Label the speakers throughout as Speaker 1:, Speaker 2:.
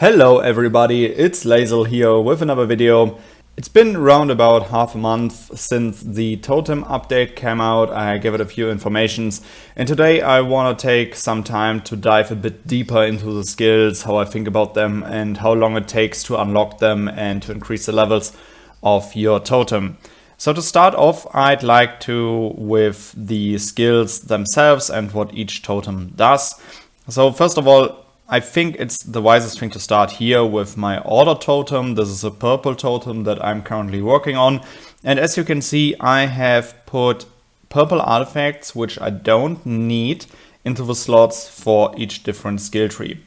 Speaker 1: Hello everybody, it's Lazel here with another video. It's been around about half a month since the Totem update came out. I gave it a few informations, and today I want to take some time to dive a bit deeper into the skills, how I think about them and how long it takes to unlock them and to increase the levels of your totem. So to start off, I'd like to with the skills themselves and what each totem does. So first of all, I think it's the wisest thing to start here with my order totem. This is a purple totem that I'm currently working on. And as you can see, I have put purple artifacts, which I don't need, into the slots for each different skill tree.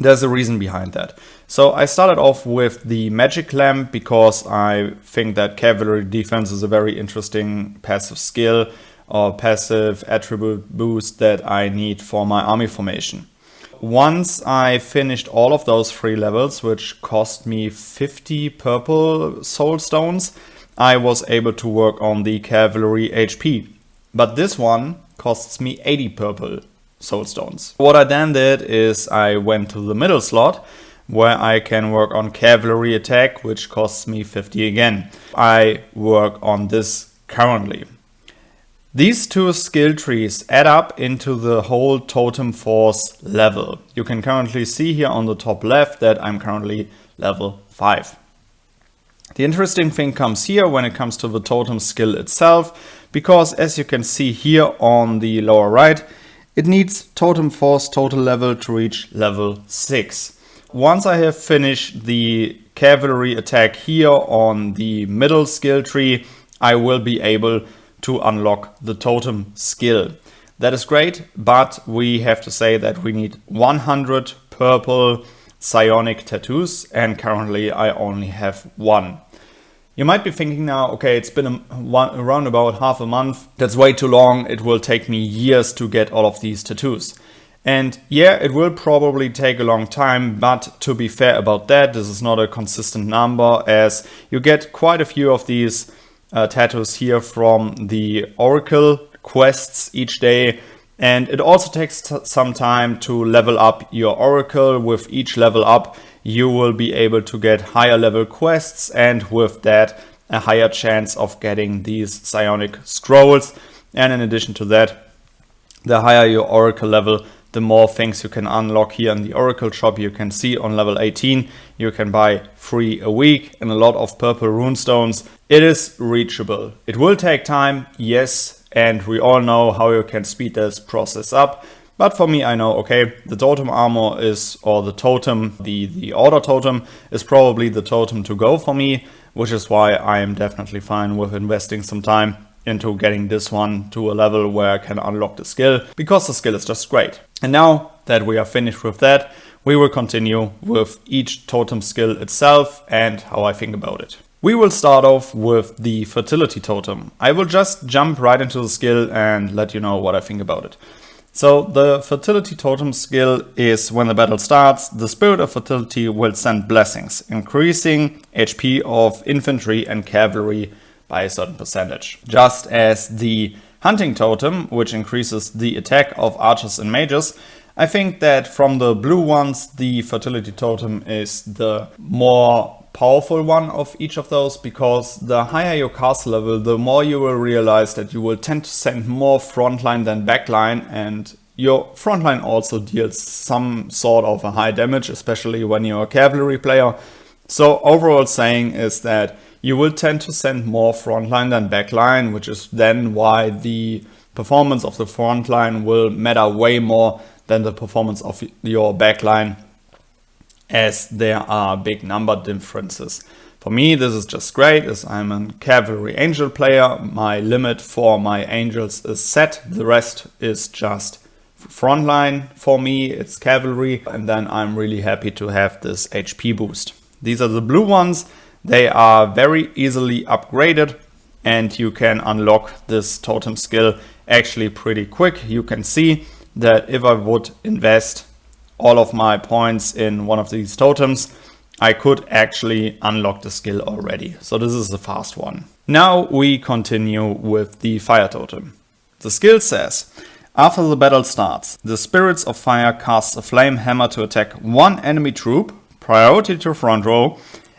Speaker 1: There's a reason behind that. So I started off with the magic lamp because I think that cavalry defense is a very interesting passive skill or passive attribute boost that I need for my army formation. Once I finished all of those 3 levels, which cost me 50 purple soul stones, I was able to work on the cavalry HP. But this one costs me 80 purple soul stones. What I then did is I went to the middle slot where I can work on cavalry attack, which costs me 50 again. I work on this currently. These 2 skill trees add up into the whole totem force level. You can currently see here on the top left that I'm currently level 5. The interesting thing comes here when it comes to the totem skill itself, because as you can see here on the lower right, it needs totem force total level to reach level 6. Once I have finished the cavalry attack here on the middle skill tree, I will be able to unlock the totem skill. That is great, but we have to say that we need 100 purple psionic tattoos, and currently I only have 1. You might be thinking now, okay, it's been around about half a month. That's way too long. It will take me years to get all of these tattoos. And yeah, it will probably take a long time, but to be fair about that, this is not a consistent number, as you get quite a few of these tattoos here from the Oracle quests each day, and it also takes some time to level up your Oracle. With each level up, you will be able to get higher level quests, and with that, a higher chance of getting these psionic scrolls. And in addition to that, the higher your Oracle level, the more things you can unlock here in the Oracle shop. You can see on level 18, you can buy 3 a week and a lot of purple runestones. It is reachable. It will take time, yes, and we all know how you can speed this process up. But for me, I know, okay, the totem armor is, or the totem, the order totem is probably the totem to go for me, which is why I am definitely fine with investing some time into getting this one to a level where I can unlock the skill, because the skill is just great. And now that we are finished with that, we will continue with each totem skill itself and how I think about it. We will start off with the fertility totem. I will just jump right into the skill and let you know what I think about it. So the fertility totem skill is when the battle starts, the spirit of fertility will send blessings, increasing HP of infantry and cavalry by a certain percentage. Just as the hunting totem, which increases the attack of archers and mages, I think that from the blue ones, the fertility totem is the more powerful one of each of those, because the higher your castle level, the more you will realize that you will tend to send more frontline than backline, and your frontline also deals some sort of a high damage, especially when you're a cavalry player. So overall saying is that you will tend to send more frontline than backline, which is then why the performance of the frontline will matter way more than the performance of your backline, as there are big number differences. For me, this is just great, as I'm a cavalry angel player. My limit for my angels is set. The rest is just frontline for me. It's cavalry, and then I'm really happy to have this HP boost. These are the blue ones. They are very easily upgraded, and you can unlock this totem skill actually pretty quick. You can see that if I would invest all of my points in one of these totems, I could actually unlock the skill already. So this is a fast one. Now we continue with the fire totem. The skill says, after the battle starts, the spirits of fire casts a flame hammer to attack one enemy troop priority to front row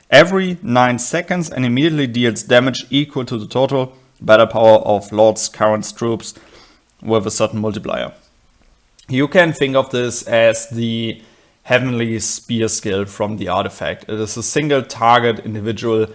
Speaker 1: every 9 seconds and immediately deals damage equal to the total battle power of Lord's current troops with a certain multiplier. You can think of this as the Heavenly Spear skill from the artifact. It is a single target individual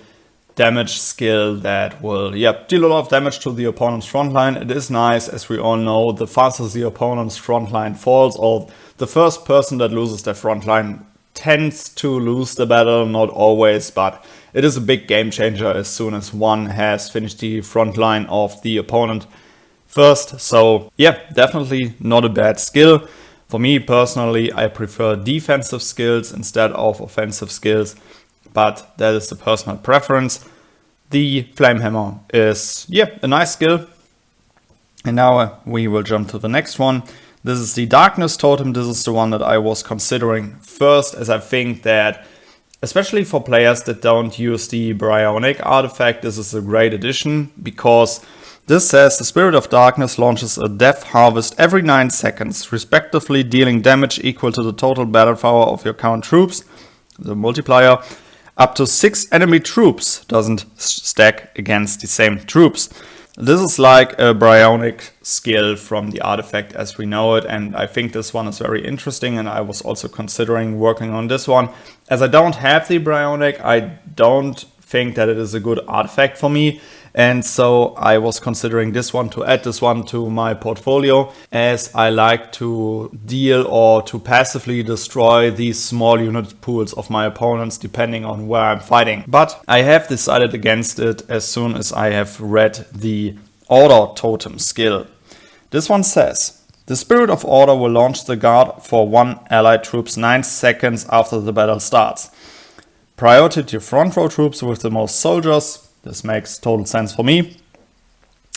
Speaker 1: damage skill that will deal a lot of damage to the opponent's frontline. It is nice, as we all know, the faster the opponent's frontline falls, or the first person that loses their frontline tends to lose the battle, not always, but it is a big game changer as soon as one has finished the frontline of the opponent first. So definitely not a bad skill. For me personally, I prefer defensive skills instead of offensive skills, but that is a personal preference. The Flame Hammer is a nice skill. And now we will jump to the next one. This is the Darkness Totem. This is the one that I was considering first, as I think that, especially for players that don't use the Bryonic artifact, this is a great addition, because this says the Spirit of Darkness launches a Death Harvest every 9 seconds, respectively dealing damage equal to the total battle power of your current troops, the multiplier. Up to 6 enemy troops doesn't stack against the same troops. This is like a Bryonic skill from the artifact as we know it, and I think this one is very interesting, and I was also considering working on this one. As I don't have the Bryonic, I don't think that it is a good artifact for me, and so I was considering this one, to add this one to my portfolio, as I like to deal or to passively destroy these small unit pools of my opponents depending on where I'm fighting. But I have decided against it as soon as I have read the Order Totem skill. This one says, the Spirit of Order will launch the guard for 1 allied troops 9 seconds after the battle starts. Priority to front row troops with the most soldiers. This makes total sense for me.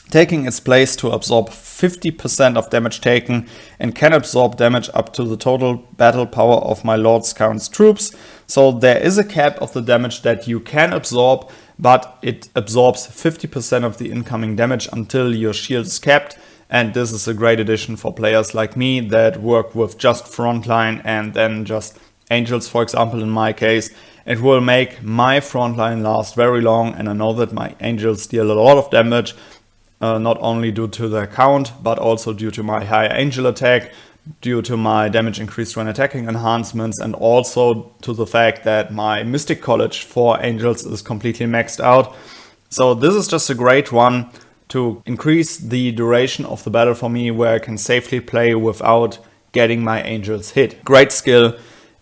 Speaker 1: Taking its place to absorb 50% of damage taken, and can absorb damage up to the total battle power of my Lord's current troops. So there is a cap of the damage that you can absorb, but it absorbs 50% of the incoming damage until your shield is capped. And this is a great addition for players like me that work with just frontline and then just angels, for example, in my case. It will make my frontline last very long, and I know that my angels deal a lot of damage, not only due to their count, but also due to my high angel attack, due to my damage increased when attacking enhancements, and also to the fact that my Mystic College for angels is completely maxed out. So this is just a great one to increase the duration of the battle for me, where I can safely play without getting my angels hit. Great skill.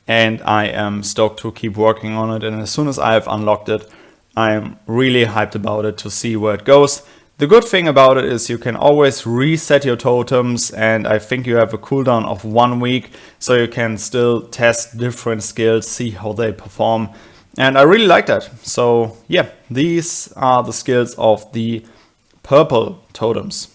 Speaker 1: And I am stoked to keep working on it, and as soon as I have unlocked it, I am really hyped about it to see where it goes. The good thing about it is you can always reset your totems, and I think you have a cooldown of 1 week, so you can still test different skills, see how they perform, and I really like that. So these are the skills of the purple totems.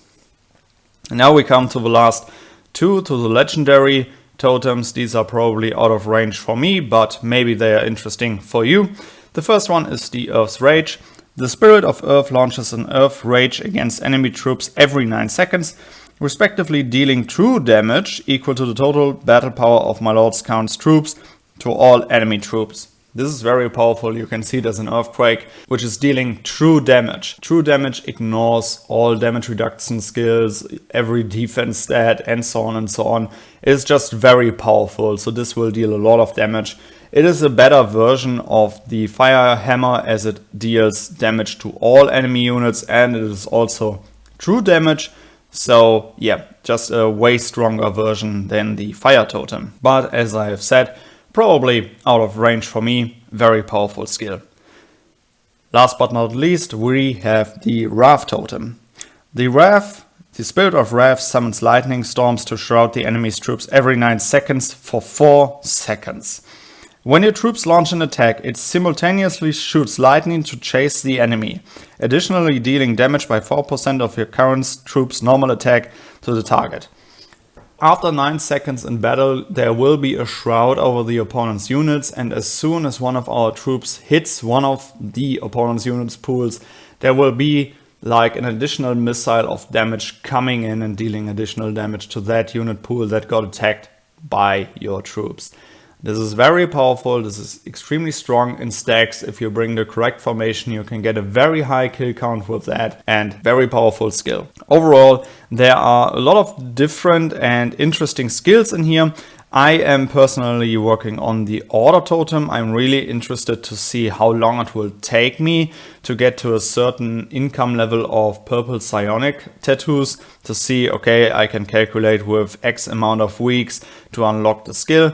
Speaker 1: And now we come to the last two, to the legendary totems. These are probably out of range for me, but maybe they are interesting for you. The first one is the Earth's Rage. The Spirit of Earth launches an Earth Rage against enemy troops every 9 seconds, respectively dealing true damage equal to the total battle power of my Lord's current troops to all enemy troops. This is very powerful. You can see it as an earthquake, which is dealing true damage. True damage ignores all damage reduction skills, every defense stat, and so on and so on. It's just very powerful, so this will deal a lot of damage. It is a better version of the Fire Hammer, as it deals damage to all enemy units, and it is also true damage. So just a way stronger version than the Fire Totem. But as I have said, probably out of range for me, very powerful skill. Last but not least, we have the Wrath Totem. The Spirit of Wrath summons lightning storms to shroud the enemy's troops every 9 seconds for 4 seconds. When your troops launch an attack, it simultaneously shoots lightning to chase the enemy, additionally dealing damage by 4% of your current troops' normal attack to the target. After 9 seconds in battle, there will be a shroud over the opponent's units, and as soon as one of our troops hits one of the opponent's units' pools, there will be like an additional missile of damage coming in and dealing additional damage to that unit pool that got attacked by your troops. This is very powerful. This is extremely strong in stacks. If you bring the correct formation, you can get a very high kill count with that, and very powerful skill. Overall, there are a lot of different and interesting skills in here. I am personally working on the order totem. I'm really interested to see how long it will take me to get to a certain income level of purple psionic tattoos, to see, okay, I can calculate with X amount of weeks to unlock the skill.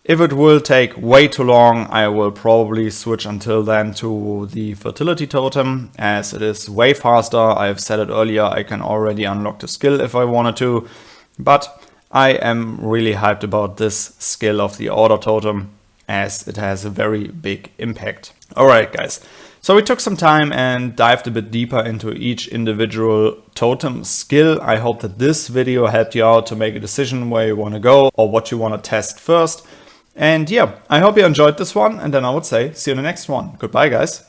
Speaker 1: If it will take way too long, I will probably switch until then to the fertility totem, as it is way faster. I've said it earlier, I can already unlock the skill if I wanted to, but I am really hyped about this skill of the order totem, as it has a very big impact. Alright guys, so we took some time and dived a bit deeper into each individual totem skill. I hope that this video helped you out to make a decision where you want to go or what you want to test first. And yeah, I hope you enjoyed this one, and then I would say see you in the next one. Goodbye guys.